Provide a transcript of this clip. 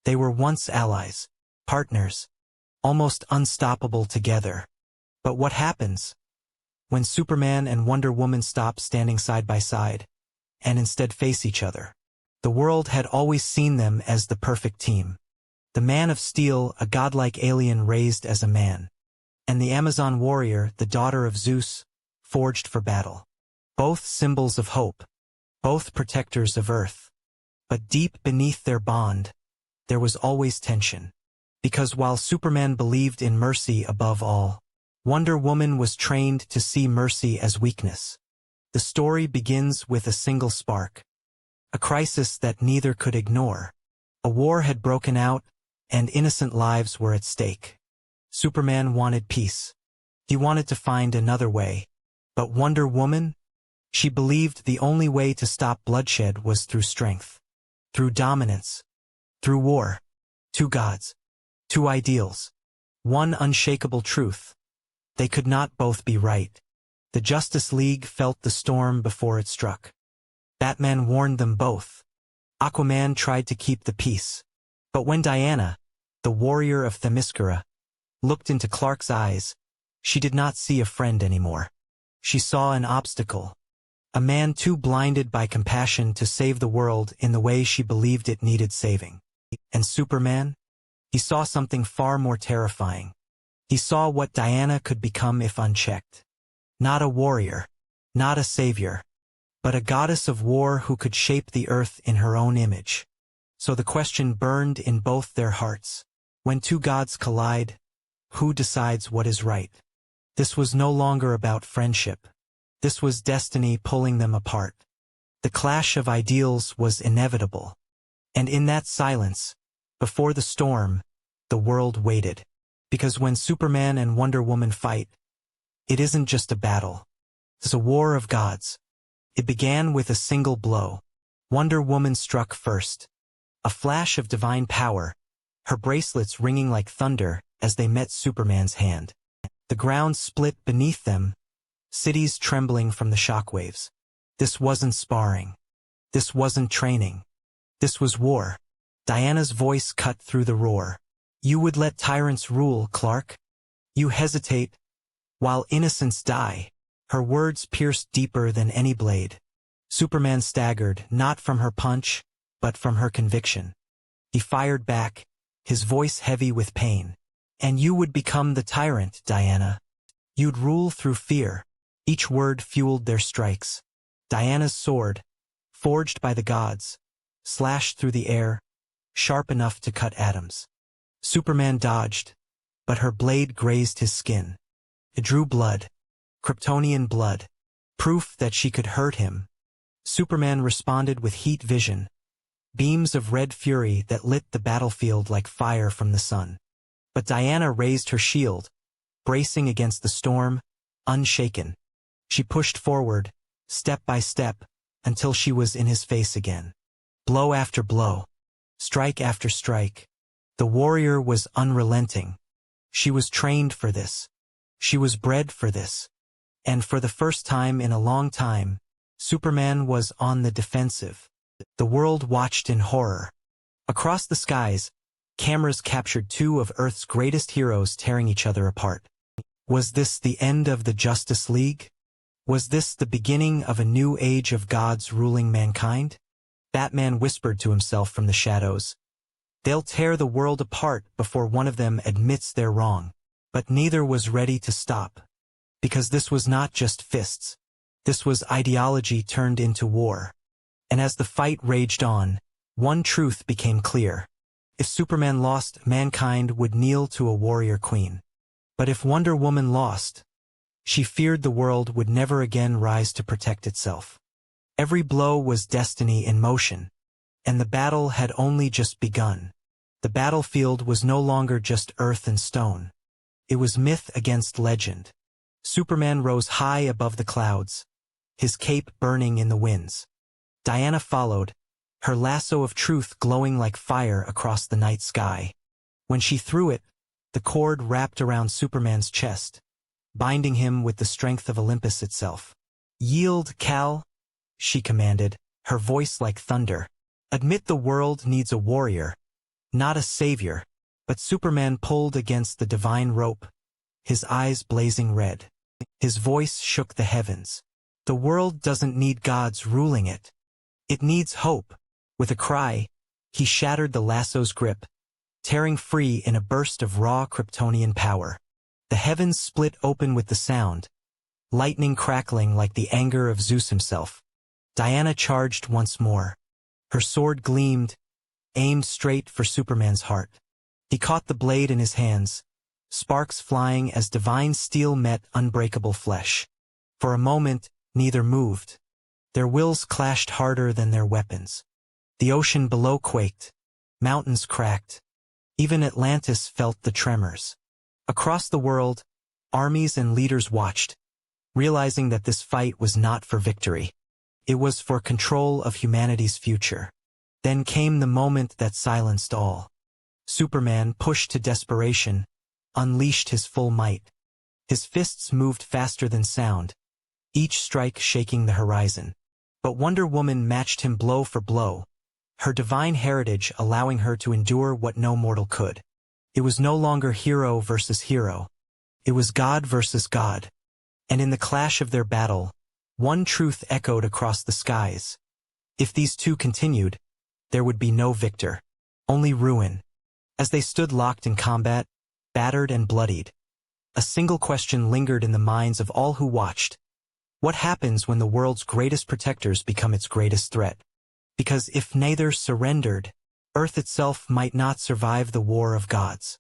They were once allies, partners, almost unstoppable together. But what happens when Superman and Wonder Woman stop standing side by side and instead face each other? The world had always seen them as the perfect team. The Man of Steel, a godlike alien raised as a man, and the Amazon warrior, the daughter of Zeus, forged for battle. Both symbols of hope, both protectors of Earth. But deep beneath their bond, there was always tension. Because while Superman believed in mercy above all, Wonder Woman was trained to see mercy as weakness. The story begins with a single spark. A crisis that neither could ignore. A war had broken out, and innocent lives were at stake. Superman wanted peace. He wanted to find another way. But Wonder Woman? She believed the only way to stop bloodshed was through strength. Through dominance. Through war. Two gods. Two ideals. One unshakable truth. They could not both be right. The Justice League felt the storm before it struck. Batman warned them both. Aquaman tried to keep the peace. But when Diana, the warrior of Themyscira, looked into Clark's eyes, she did not see a friend anymore. She saw an obstacle. A man too blinded by compassion to save the world in the way she believed it needed saving. And Superman? He saw something far more terrifying. He saw what Diana could become if unchecked. Not a warrior, not a savior, but a goddess of war who could shape the earth in her own image. So the question burned in both their hearts. When two gods collide, who decides what is right? This was no longer about friendship. This was destiny pulling them apart. The clash of ideals was inevitable. And in that silence, before the storm, the world waited. Because when Superman and Wonder Woman fight, it isn't just a battle. It's a war of gods. It began with a single blow. Wonder Woman struck first. A flash of divine power, her bracelets ringing like thunder as they met Superman's hand. The ground split beneath them, cities trembling from the shockwaves. This wasn't sparring. This wasn't training. This was war. Diana's voice cut through the roar. You would let tyrants rule, Clark? You hesitate, while innocents die. Her words pierced deeper than any blade. Superman staggered, not from her punch, but from her conviction. He fired back, his voice heavy with pain. And you would become the tyrant, Diana. You'd rule through fear. Each word fueled their strikes. Diana's sword, forged by the gods, slashed through the air, sharp enough to cut atoms. Superman dodged, but her blade grazed his skin. It drew blood. Kryptonian blood. Proof that she could hurt him. Superman responded with heat vision. Beams of red fury that lit the battlefield like fire from the sun. But Diana raised her shield, bracing against the storm, unshaken. She pushed forward, step by step, until she was in his face again. Blow after blow. Strike after strike. The warrior was unrelenting. She was trained for this. She was bred for this. And for the first time in a long time, Superman was on the defensive. The world watched in horror. Across the skies, cameras captured two of Earth's greatest heroes tearing each other apart. Was this the end of the Justice League? Was this the beginning of a new age of gods ruling mankind? Batman whispered to himself from the shadows. They'll tear the world apart before one of them admits they're wrong. But neither was ready to stop. Because this was not just fists. This was ideology turned into war. And as the fight raged on, one truth became clear. If Superman lost, mankind would kneel to a warrior queen. But if Wonder Woman lost, she feared the world would never again rise to protect itself. Every blow was destiny in motion. And the battle had only just begun. The battlefield was no longer just earth and stone. It was myth against legend. Superman rose high above the clouds, his cape burning in the winds. Diana followed, her lasso of truth glowing like fire across the night sky. When she threw it, the cord wrapped around Superman's chest, binding him with the strength of Olympus itself. Yield, Kal, she commanded, her voice like thunder. Admit the world needs a warrior, Not a savior, but Superman pulled against the divine rope, his eyes blazing red. His voice shook the heavens. The world doesn't need gods ruling it. It needs hope. With a cry, he shattered the lasso's grip, tearing free in a burst of raw Kryptonian power. The heavens split open with the sound, lightning crackling like the anger of Zeus himself. Diana charged once more. Her sword gleamed, aimed straight for Superman's heart. He caught the blade in his hands, sparks flying as divine steel met unbreakable flesh. For a moment, neither moved. Their wills clashed harder than their weapons. The ocean below quaked. Mountains cracked. Even Atlantis felt the tremors. Across the world, armies and leaders watched, realizing that this fight was not for victory. It was for control of humanity's future. Then came the moment that silenced all. Superman, pushed to desperation, unleashed his full might. His fists moved faster than sound, each strike shaking the horizon. But Wonder Woman matched him blow for blow, her divine heritage allowing her to endure what no mortal could. It was no longer hero versus hero. It was God versus God. And in the clash of their battle, one truth echoed across the skies. If these two continued, there would be no victor, only ruin. As they stood locked in combat, battered and bloodied, a single question lingered in the minds of all who watched. What happens when the world's greatest protectors become its greatest threat? Because if neither surrendered, Earth itself might not survive the war of gods.